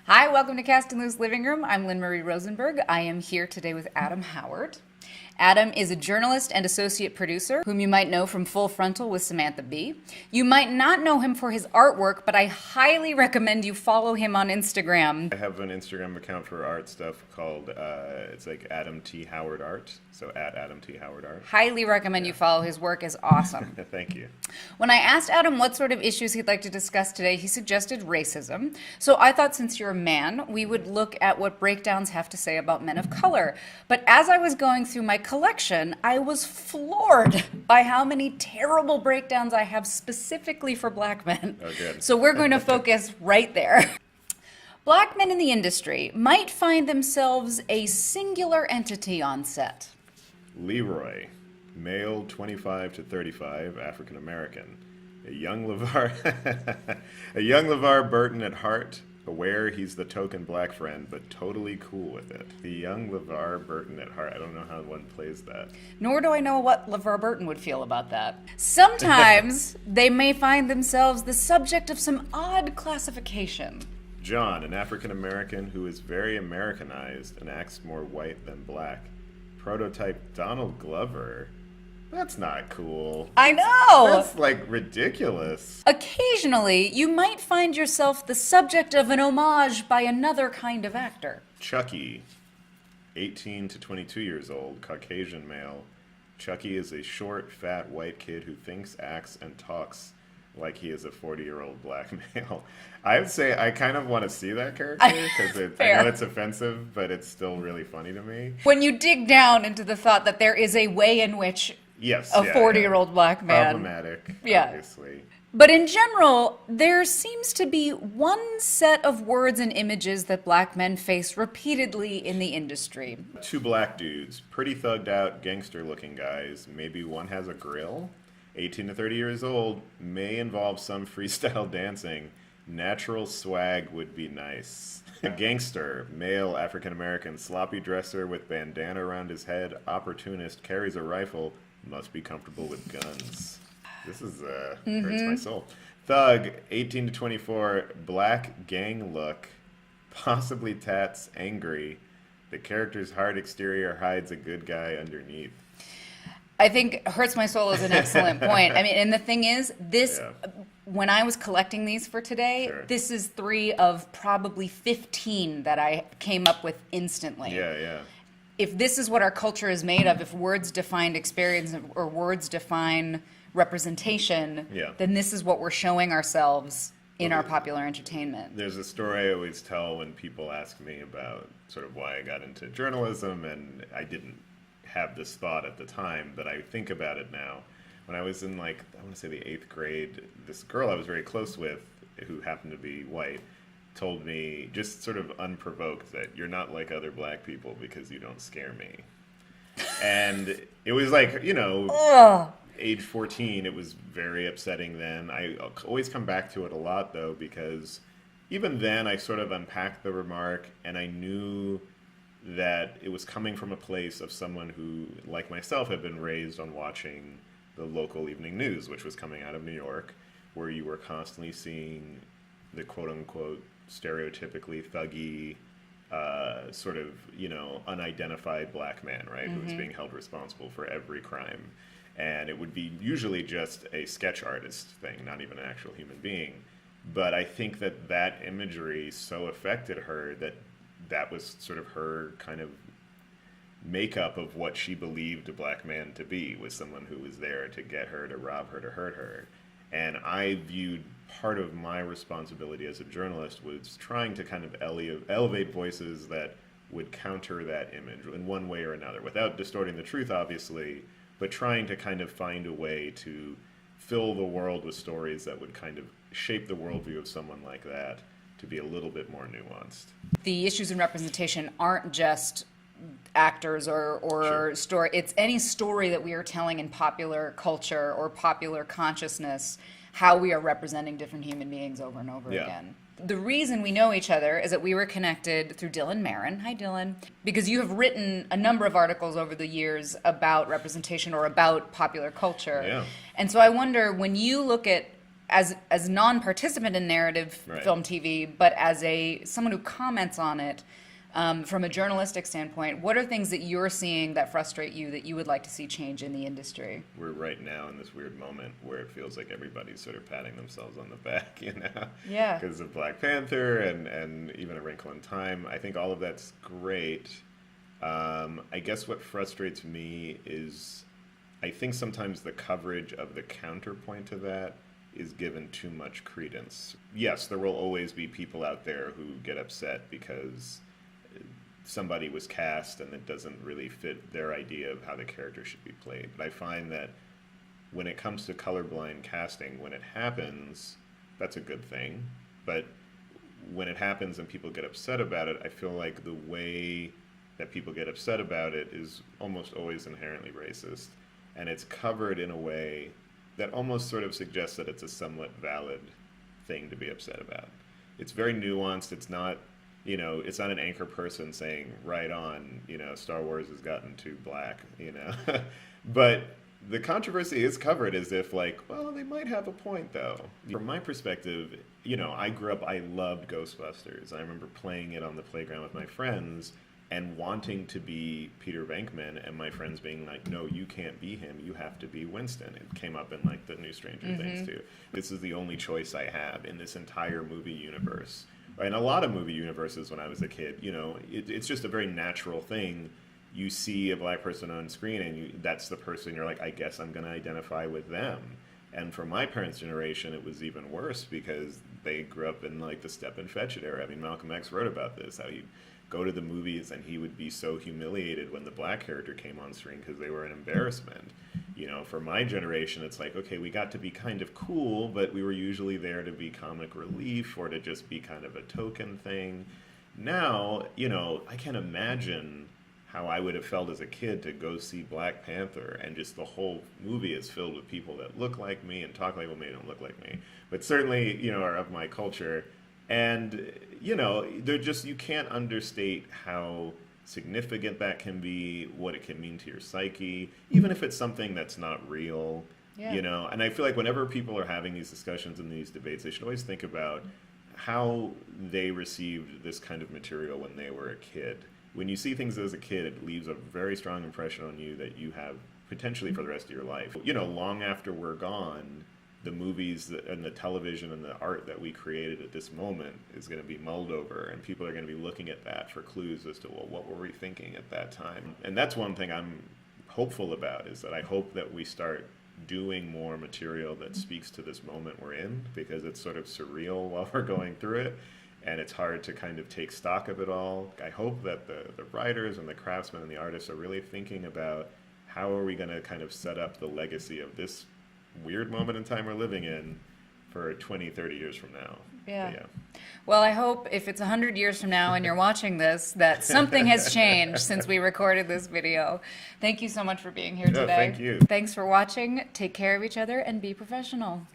Hi, welcome to CastAndLoose Living Room. I'm Lynne Marie Rosenberg. I am here today with Adam Howard. Adam is a journalist and associate producer whom you might know from Full Frontal with Samantha Bee. You might not know him for his artwork, but I highly recommend you follow him on Instagram. I have an Instagram account for art stuff called, it's like Adam T. Howard Art, so at Adam T. Howard Art. Highly recommend you follow his work. Is awesome. Thank you. When I asked Adam what sort of issues he'd like to discuss today, he suggested racism. So I thought since you're a man, we would look at what breakdowns have to say about men of color. But as I was going through my collection, I was floored by how many terrible breakdowns I have specifically for black men. Oh, good. So we're going to focus right there. Black men in the industry might find themselves a singular entity on set. Leroy, male 25 to 35, African American. A young LeVar Burton at heart, aware he's the token black friend, but totally cool with it. The young LeVar Burton at heart. I don't know how one plays that. Nor do I know what LeVar Burton would feel about that. Sometimes they may find themselves the subject of some odd classification. John, an African American who is very Americanized and acts more white than black. Prototype Donald Glover. That's not cool. I know! That's like ridiculous. Occasionally, you might find yourself the subject of an homage by another kind of actor. Chucky, 18 to 22 years old, Caucasian male. Chucky is a short, fat, white kid who thinks, acts, and talks like he is a 40-year-old black male. I would say I kind of want to see that character because I know it's offensive, but it's still really funny to me. When you dig down into the thought that there is a way in which a 40-year-old black man... Problematic, yeah. Obviously. But in general, there seems to be one set of words and images that black men face repeatedly in the industry. Two black dudes, pretty thugged out, gangster-looking guys. Maybe one has a grill. 18 to 30 years old, may involve some freestyle dancing. Natural swag would be nice. A gangster, male, African-American, sloppy dresser with bandana around his head, opportunist, carries a rifle, must be comfortable with guns. This is, hurts my soul. Thug, 18 to 24, black gang look, possibly tats, angry. The character's hard exterior hides a good guy underneath. I think hurts my soul is an excellent point. I mean, and the thing is, when I was collecting these for today, this is 3 of probably 15 that I came up with instantly. Yeah. If this is what our culture is made of, if words define experience or words define representation, then this is what we're showing ourselves in our popular entertainment. There's a story I always tell when people ask me about sort of why I got into journalism, and I didn't have this thought at the time, but I think about it now. When I was in, like, I want to say the 8th grade, this girl I was very close with, who happened to be white, told me, just sort of unprovoked, that you're not like other black people because you don't scare me. And it was like, you know, age 14, it was very upsetting then. I always come back to it a lot, though, because even then I sort of unpacked the remark, and I knew that it was coming from a place of someone who, like myself, had been raised on watching the local evening news, which was coming out of New York, where you were constantly seeing the quote-unquote stereotypically thuggy, sort of, you know, unidentified black man, right, who was being held responsible for every crime. And it would be usually just a sketch artist thing, not even an actual human being. But I think that that imagery so affected her that was sort of her kind of makeup of what she believed a black man to be, was someone who was there to get her, to rob her, to hurt her. And I viewed part of my responsibility as a journalist was trying to kind of elevate voices that would counter that image in one way or another, without distorting the truth, obviously, but trying to kind of find a way to fill the world with stories that would kind of shape the worldview of someone like that to be a little bit more nuanced. The issues in representation aren't just actors or story. It's any story that we are telling in popular culture or popular consciousness, how we are representing different human beings over and over again. The reason we know each other is that we were connected through Dylan Marron. Hi, Dylan. Because you have written a number of articles over the years about representation or about popular culture. Yeah. And so I wonder, when you look at as non-participant in narrative Right. film TV, but as someone who comments on it from a journalistic standpoint, what are things that you're seeing that frustrate you that you would like to see change in the industry? We're right now in this weird moment where it feels like everybody's sort of patting themselves on the back, you know? Yeah. Because of Black Panther and even A Wrinkle in Time. I think all of that's great. I guess what frustrates me is I think sometimes the coverage of the counterpoint to that is given too much credence. Yes, there will always be people out there who get upset because somebody was cast and it doesn't really fit their idea of how the character should be played. But I find that when it comes to colorblind casting, when it happens, that's a good thing. But when it happens and people get upset about it, I feel like the way that people get upset about it is almost always inherently racist. And it's covered in a way that almost sort of suggests that it's a somewhat valid thing to be upset about. It's very nuanced. It's not, you know, it's not an anchor person saying, right on, you know, Star Wars has gotten too black, you know. But the controversy is covered as if, like, well, they might have a point, though. From my perspective, you know, I grew up, I loved Ghostbusters. I remember playing it on the playground with my friends and wanting to be Peter Venkman, and my friends being like, no, you can't be him, you have to be Winston. It came up in, like, the new Stranger Things, too. This is the only choice I have in this entire movie universe. In a lot of movie universes when I was a kid, you know, it's just a very natural thing. You see a black person on screen and that's the person you're like, I guess I'm going to identify with them. And for my parents' generation, it was even worse because they grew up in like the Step and Fetch It era. I mean, Malcolm X wrote about this, how he'd go to the movies and he would be so humiliated when the black character came on screen because they were an embarrassment. You know, for my generation, it's like, okay, we got to be kind of cool, but we were usually there to be comic relief or to just be kind of a token thing. Now, you know, I can't imagine how I would have felt as a kid to go see Black Panther and just the whole movie is filled with people that look like me and talk like, well, maybe don't look like me, but certainly, you know, are of my culture. And, you know, they're just, you can't understate how significant that can be, what it can mean to your psyche, even if it's something that's not real, you know. And I feel like whenever people are having these discussions and these debates, they should always think about how they received this kind of material when they were a kid. When you see things as a kid, it leaves a very strong impression on you that you have potentially for the rest of your life. You know, long after we're gone, the movies and the television and the art that we created at this moment is going to be mulled over, and people are going to be looking at that for clues as to, well, what were we thinking at that time? And that's one thing I'm hopeful about, is that I hope that we start doing more material that speaks to this moment we're in, because it's sort of surreal while we're going through it, and it's hard to kind of take stock of it all. I hope that the writers and the craftsmen and the artists are really thinking about how are we going to kind of set up the legacy of this weird moment in time we're living in for 20, 30 years from now. Yeah. Well, I hope if it's 100 years from now and you're watching this, that something has changed since we recorded this video. Thank you so much for being here today. Thank you. Thanks for watching. Take care of each other and be professional.